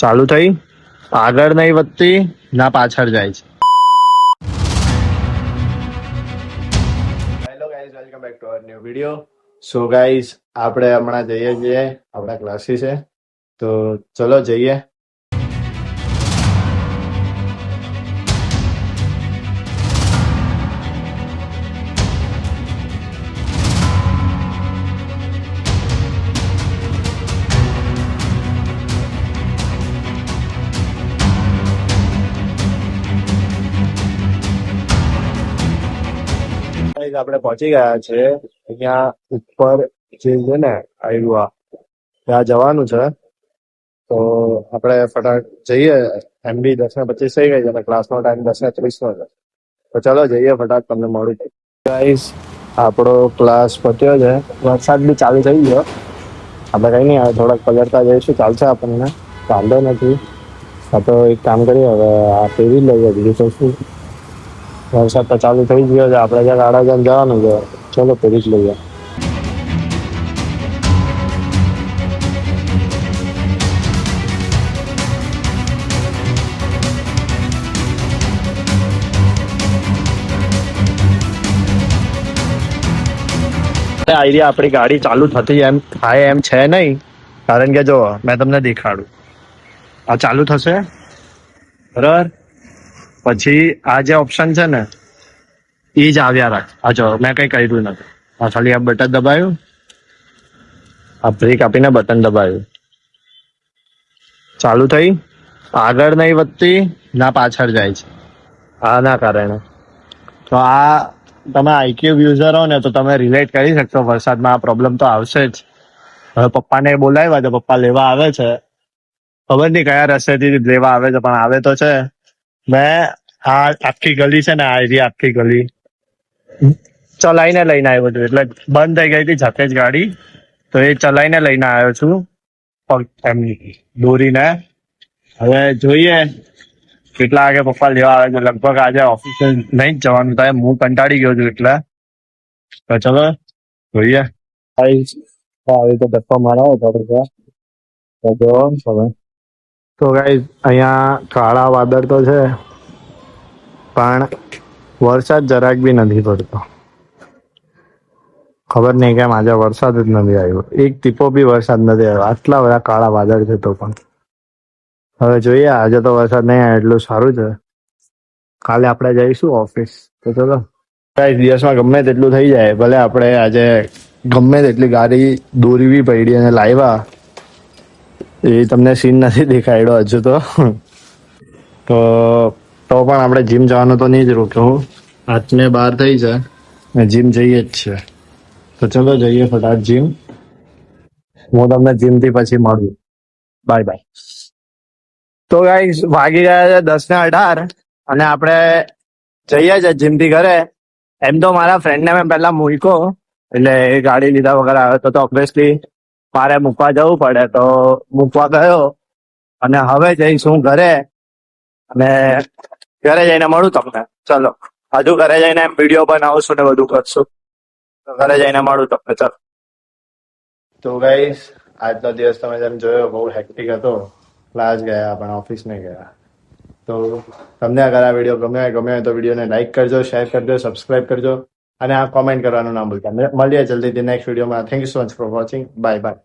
ચાલુ થઈ, આગળ નહીં વધતી ના પાછળ જાય છે. Hello guys, welcome back to our new video. So guys, આપણે હમણાં જઈએ છીએ આપણા ક્લાસીસે, તો ચલો જઈએ. આપણે પહોંચી ગયા છે અહીંયા ઉપર જે છે ને આવ્યું ત્યાં જવાનું છે, તો આપણે ફટાફટ જઈએ. એમ બી 10:25 થઈ ગઈ છે અને ક્લાસનો ટાઈમ 10:30 નો છે, તો ચલો જઈએ ફટાફટ, તમને મળું. ગાઈસ, આપણો ક્લાસ પત્યો છે, વરસાદ બી ચાલુ થઈ ગયો. આપણે કઈ નહીં, થોડાક પલટતા જઈશું, ચાલશે આપણને, વાંધો નથી. આ તો એક કામ કરીએ, હવે આ પહેરી લઈએ, બીજું તો શું. વરસાદ તો ચાલુ થઈ ગયો છે, આપણે જ્યાં આડાજાન જવાનું છે, ચલો પહેરી જ લઈએ. આઈડિયા આપણી ગાડી ચાલુ થતી એમ થાય એમ છે નહીં, કારણ કે જો મેં તમને દેખાડું, આ ચાલુ થશે બરાબર, પછી આ જે ઓપ્શન છે ને એ જ આવ્યા રાખ. આ જો મેં કઈ કર્યું નથી, આ ખાલી આ બટન દબાયું, આ બ્રેક આપીને બટન દબાયું, ચાલુ થઈ, આગળ નહીં વધતી ના પાછળ જાય છે, આના કારણે. તો આ તમે આઈક્યુબ યુઝર હો ને તો તમે રિલેટ કરી શકશો. વરસાદમાં આ પ્રોબ્લેમ તો આવશે જ. હવે પપ્પાને બોલાવ્યા છે, પપ્પા લેવા આવે છે, ખબર નહીં કયા રસ્તેથી લેવા આવે છે, પણ આવે તો છે. મેં આ આખી ગલી છે ને, આ એરિયા આખી ગલી ચલાવીને લઈને આવ્યો છું, એટલે બંધ થઈ ગઈ હતી જાતે જ ગાડી, તો એ ચલાવીને લઈને આવ્યો છું એમ દોરીને. હવે જોઈએ કેટલા વાગે પપ્પા લેવા આવે છે. લગભગ આજે ઓફિસે નહીં જ જવાનું થાય, હું કંટાળી ગયો છું એટલે. તો ચલો જોઈએ. આવી તો ધક્કો મારાવો થોડો. તો ગાઈસ, અહીંયા કાળા વાદળ તો છે, પણ વરસાદ જરાક બી નથી પડતો. ખબર નહીં કેમ આજે વરસાદ જ નથી આવ્યો, એક ટીપો બી વરસાદ નથી આવ્યો. આટલા બધા કાળા વાદળ છે તો પણ. હવે જોઈએ, આજે તો વરસાદ નહીં આવે એટલું સારું છે, કાલે આપણે જઈશું ઓફિસ. તો ચલો ગાઈસ, દિવસમાં ગમે તેટલું થઈ જાય, ભલે આપણે આજે ગમે તેટલી ગાડી દોરવી પડી અને લાવ્યા, એ તમને સીન નથી દેખાડ્યો હજુ તો પણ આપણે જીમ જવાનું તો નહીં જ રોક્યું. 8:12 થઈ છે ને જીમ જઈએ જ છે, તો ચલો જઈએ ફટાફટ જીમ. હું તમને જીમથી પછી મળું. Bye bye. તો ગાઈસ, વાગી ગયા છે 10:18 અને આપણે જઈએ છે જીમથી ઘરે. એમ તો મારા ફ્રેન્ડને મેં પહેલા મૂક્યો, એટલે એ ગાડી લીધા વગર આવ્યો તો ઓબ્વિયસલી મારે મૂકવા જવું પડે, તો મૂકવા ગયો. અને હવે જઈશું ઘરે, અને ઘરે જઈને મળું તમને. ચલો, હજુ ઘરે જઈને વિડીયો બનાવશું ને બધું કરશું, તો ઘરે જઈને મળું તમને. ચલો. તો ગાઈસ, આજનો દિવસ તમે જેમ જોયો બહુ હેક્ટિક હતો. ક્લાસ ગયા પણ ઓફિસ નહીં ગયા. તો તમને અગર આ વિડીયો ગમ્યો હોય તો વિડીયોને લાઈક કરજો, શેર કરજો, સબસ્ક્રાઇબ કરજો અને આ કોમેન્ટ કરવાનું ના ભૂલતા. મળીએ જલ્દીથી નેક્સ્ટ વિડીયોમાં. Thank you so much for watching. Bye bye.